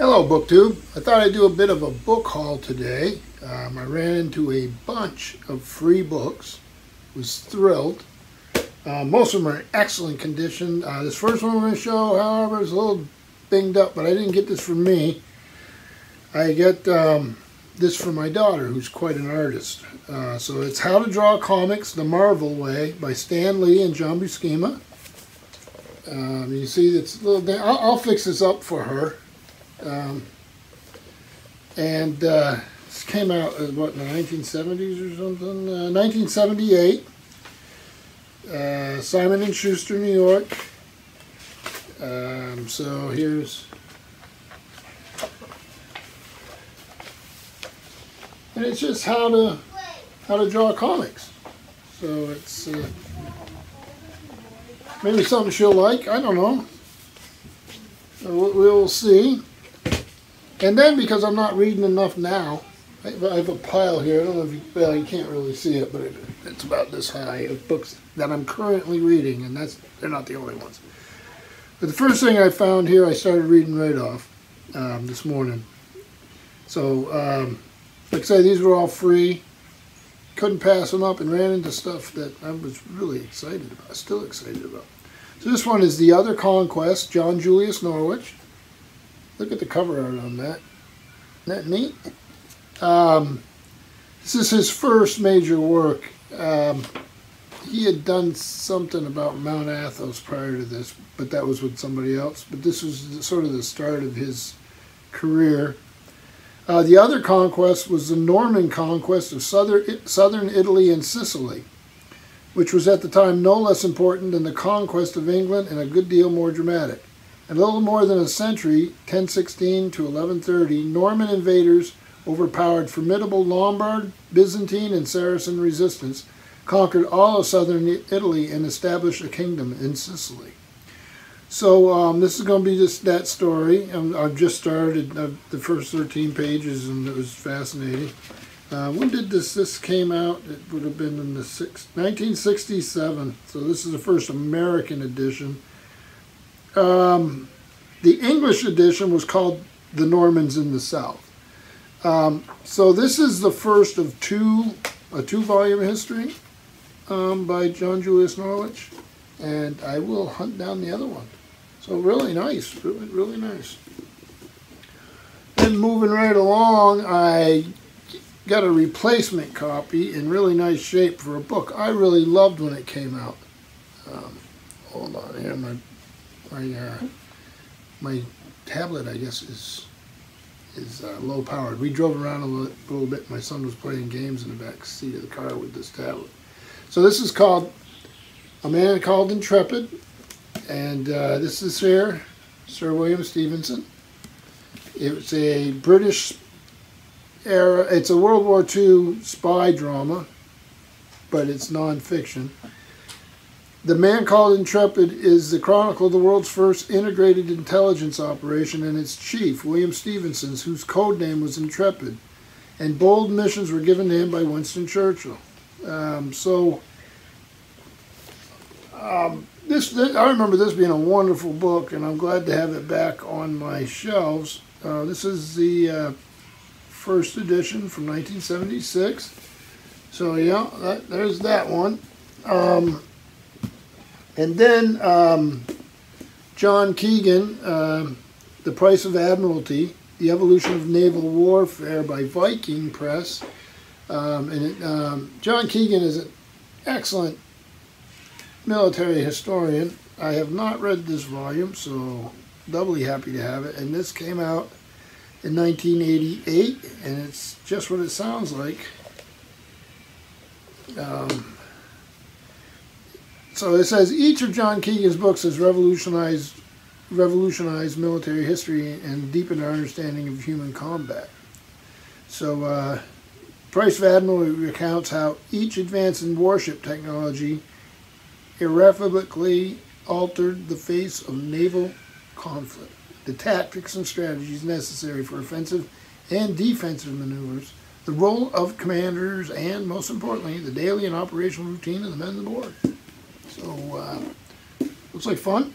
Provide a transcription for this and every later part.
Hello BookTube. I thought I'd do a bit of a book haul today. I ran into a bunch of free books. Was thrilled. Most of them are in excellent condition. This first one we're going to show, however, is a little binged up, but I didn't get this from me. I get this from my daughter, who's quite an artist. So it's How to Draw Comics the Marvel Way by Stan Lee and John Buscema. You see, it's a little. I'll fix this up for her. This came out, what, in the 1970s or something? 1978. Simon & Schuster, New York. So here's... And it's just how to draw comics. So it's maybe something she'll like. I don't know. We'll see. And then, because I'm not reading enough now, I have a pile here. I don't know if you can't really see it, but it's about this high of books that I'm currently reading, and they're not the only ones. But the first thing I found here, I started reading right off this morning. So, like I say, these were all free. Couldn't pass them up, and ran into stuff that I was really excited about, still excited about. So this one is The Other Conquest, John Julius Norwich. Look at the cover art on that. Isn't that neat? This is his first major work. He had done something about Mount Athos prior to this, but that was with somebody else. But this was sort of the start of his career. The Other Conquest was the Norman conquest of southern Italy and Sicily, which was at the time no less important than the conquest of England and a good deal more dramatic. In a little more than a century, 1016 to 1130, Norman invaders overpowered formidable Lombard, Byzantine, and Saracen resistance, conquered all of southern Italy, and established a kingdom in Sicily. So this is going to be just that story. I've just started the first 13 pages, and it was fascinating. When did this came out? It would have been in the 1967. So this is the first American edition. The English edition was called The Normans in the South. So this is the first of a two-volume history by John Julius Norwich, and I will hunt down the other one. So really nice, really nice. Then moving right along, I got a replacement copy in really nice shape for a book I really loved when it came out. Hold on here, my tablet, I guess, is low powered. We drove around a little bit. My son was playing games in the back seat of the car with this tablet. So this is called A Man Called Intrepid, and this is here, Sir William Stevenson. It's a British era. It's a World War II spy drama, but it's non-fiction. The Man Called Intrepid is the chronicle of the world's first integrated intelligence operation and its chief, William Stevenson, whose code name was Intrepid, and bold missions were given to him by Winston Churchill. I remember this being a wonderful book, and I'm glad to have it back on my shelves. This is the first edition from 1976. So yeah, there's that one. And then John Keegan, The Price of Admiralty, The Evolution of Naval Warfare by Viking Press. John Keegan is an excellent military historian. I have not read this volume, so doubly happy to have it. And this came out in 1988, and it's just what it sounds like. So it says, each of John Keegan's books has revolutionized military history and deepened our understanding of human combat. So Price of Admiralty recounts how each advance in warship technology irrevocably altered the face of naval conflict, the tactics and strategies necessary for offensive and defensive maneuvers, the role of commanders, and most importantly, the daily and operational routine of the men aboard. So, looks like fun.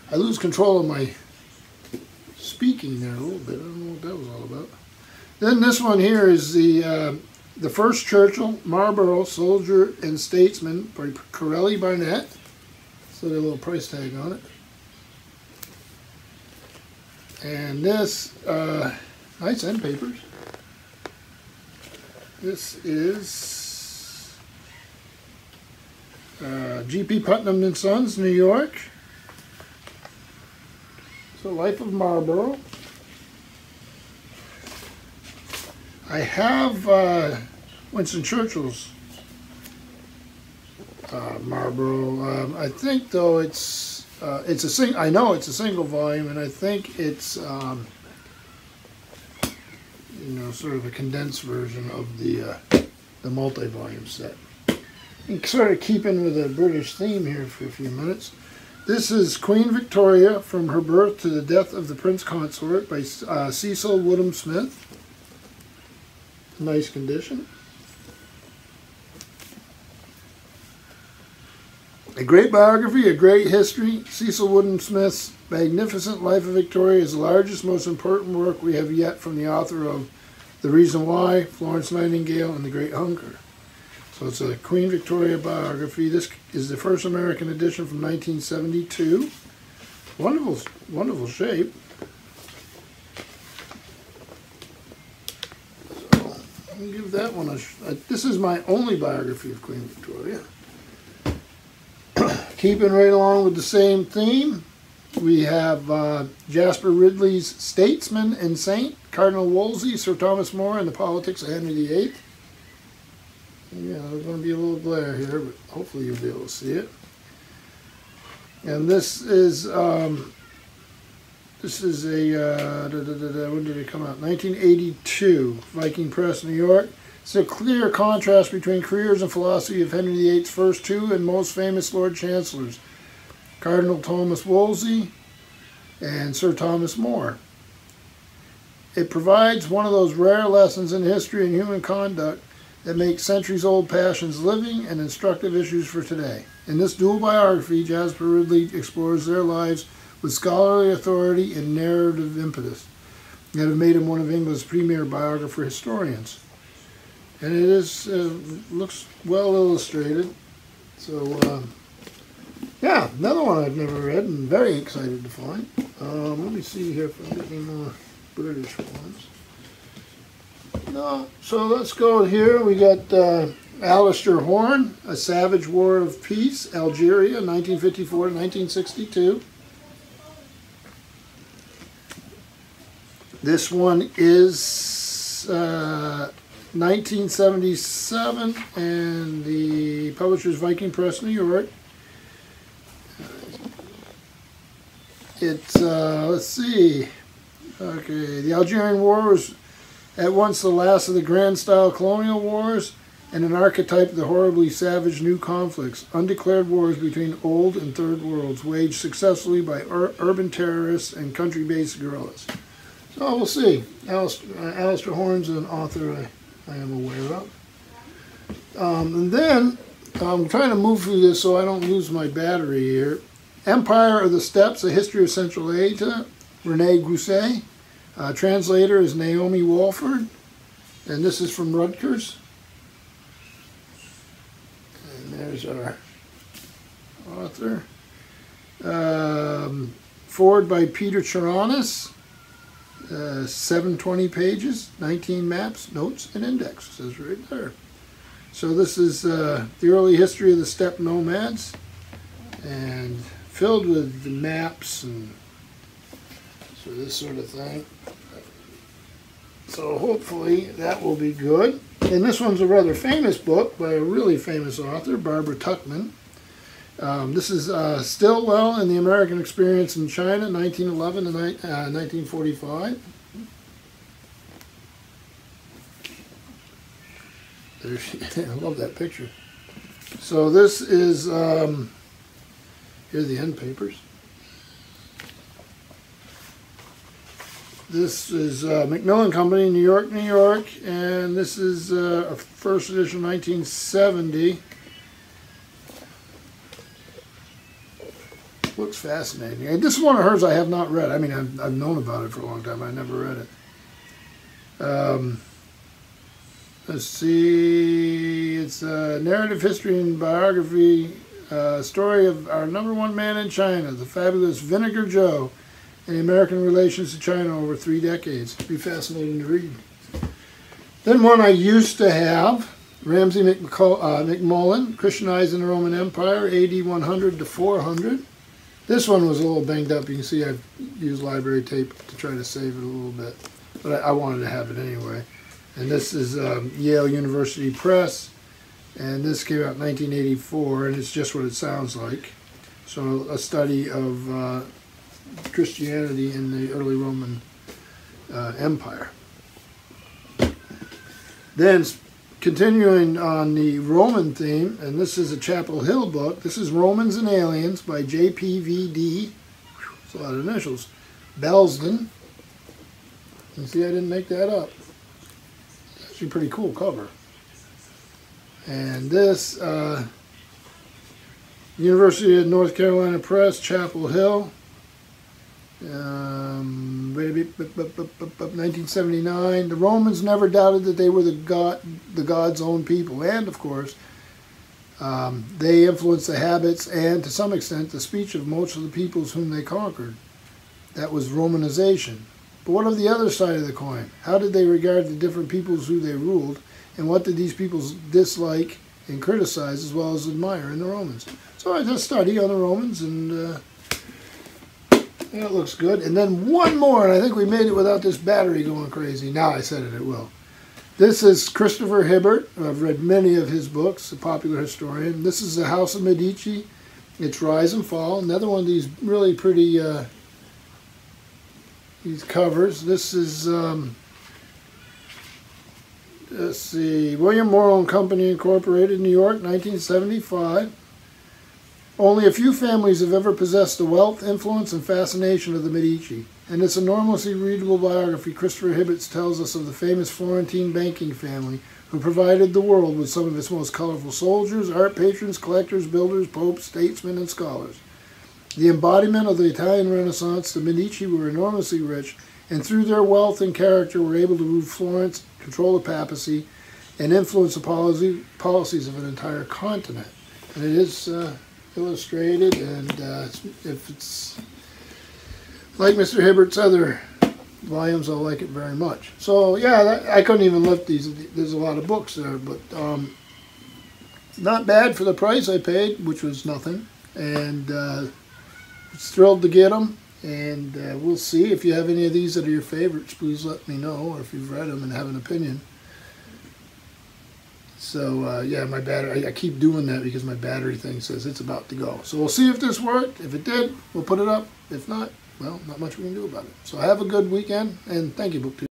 I lose control of my speaking there a little bit. I don't know what that was all about. Then this one here is the first Churchill, Marlborough, soldier and statesman by Corelli Barnett. So there's a little price tag on it. And this, nice end papers. This is G.P. Putnam and Sons, New York. So Life of Marlborough. I have Winston Churchill's Marlborough. I think though I know it's a single volume, and I think it's you know, sort of a condensed version of the multi-volume set. And sort of keeping with the British theme here for a few minutes. This is Queen Victoria, From Her Birth to the Death of the Prince Consort by Cecil Woodham Smith. Nice condition. A great biography, a great history. Cecil Woodham Smith's magnificent Life of Victoria is the largest, most important work we have yet from the author of The Reason Why, Florence Nightingale, and The Great Hunger. So it's a Queen Victoria biography. This is the first American edition from 1972. Wonderful, wonderful shape. So I'll give that one a this is my only biography of Queen Victoria. Keeping right along with the same theme, we have Jasper Ridley's Statesman and Saint, Cardinal Wolsey, Sir Thomas More, and the Politics of Henry VIII. Yeah, there's going to be a little glare here, but hopefully you'll be able to see it. And this is a when did it come out? 1982, Viking Press, New York. It's a clear contrast between careers and philosophy of Henry VIII's first two and most famous Lord Chancellors, Cardinal Thomas Wolsey and Sir Thomas More. It provides one of those rare lessons in history and human conduct that make centuries-old passions living and instructive issues for today. In this dual biography, Jasper Ridley explores their lives with scholarly authority and narrative impetus that have made him one of England's premier biographer historians. And it is looks well illustrated. So yeah, another one I've never read and very excited to find. Let me see here if I get any more British ones. No, so let's go here. We got Alistair Horn, A Savage War of Peace, Algeria, 1954 to 1962. This one is 1977, and the publisher's Viking Press, New York. It's, let's see, okay, the Algerian War was at once the last of the grand-style colonial wars and an archetype of the horribly savage new conflicts, undeclared wars between old and third worlds, waged successfully by urban terrorists and country-based guerrillas. So we'll see. Alistair Horn's an author I am aware of. And then, I'm trying to move through this so I don't lose my battery here. Empire of the Steppes, A History of Central Asia, René Grousset. Translator is Naomi Walford. And this is from Rutgers. And there's our author. Forward by Peter Charanis. 720 pages, 19 maps, notes, and index. It says right there. So this is the early history of the steppe nomads, and filled with the maps and so this sort of thing. So hopefully that will be good. And this one's a rather famous book by a really famous author, Barbara Tuchman. This is Stilwell and the American Experience in China, 1911 to 1945. I love that picture. So this is, here's the end papers. This is Macmillan Company, New York, New York, and this is a first edition, 1970. Looks fascinating. And this is one of hers I have not read. I mean, I've known about it for a long time. I never read it. Let's see. It's a narrative history and biography story of our #1 man in China, the fabulous Vinegar Joe, and the American relations to China over 3 decades. It'd be fascinating to read. Then one I used to have, Ramsay MacMullen, Christianizing the Roman Empire, AD 100 to 400. This one was a little banged up. You can see I've used library tape to try to save it a little bit. But I wanted to have it anyway. And this is Yale University Press. And this came out in 1984, and it's just what it sounds like. So a study of Christianity in the early Roman Empire. Then continuing on the Roman theme, and this is a Chapel Hill book. This is Romans and Aliens by JPVD. That's a lot of initials. Belsden. You see, I didn't make that up. Actually, a pretty cool cover. And this, University of North Carolina Press, Chapel Hill. 1979. The Romans never doubted that they were the God's own people, and of course they influenced the habits and to some extent the speech of most of the peoples whom they conquered. That was Romanization. But what of the other side of the coin? How did they regard the different peoples who they ruled, and what did these peoples dislike and criticize as well as admire in the Romans? So I did a study on the Romans, and that looks good. And then one more, and I think we made it without this battery going crazy. Now I said it will. This is Christopher Hibbert. I've read many of his books, a popular historian. This is The House of Medici, its rise and fall. Another one of these really pretty these covers. This is, let's see, William Morrow and Company Incorporated, New York, 1975. Only a few families have ever possessed the wealth, influence, and fascination of the Medici. In this enormously readable biography, Christopher Hibbert tells us of the famous Florentine banking family who provided the world with some of its most colorful soldiers, art patrons, collectors, builders, popes, statesmen, and scholars. The embodiment of the Italian Renaissance, the Medici were enormously rich, and through their wealth and character were able to rule Florence, control the papacy, and influence the policies of an entire continent. And it is illustrated, and if it's like Mr. Hibbert's other volumes, I'll like it very much. So yeah, I couldn't even lift these. There's a lot of books there, but not bad for the price I paid, which was nothing, and was thrilled to get them. And we'll see. If you have any of these that are your favorites, please let me know, or if you've read them and have an opinion. So yeah, my battery, I keep doing that because my battery thing says it's about to go. So we'll see if this worked. If it did, we'll put it up. If not, well, not much we can do about it. So have a good weekend, and thank you, BookTube.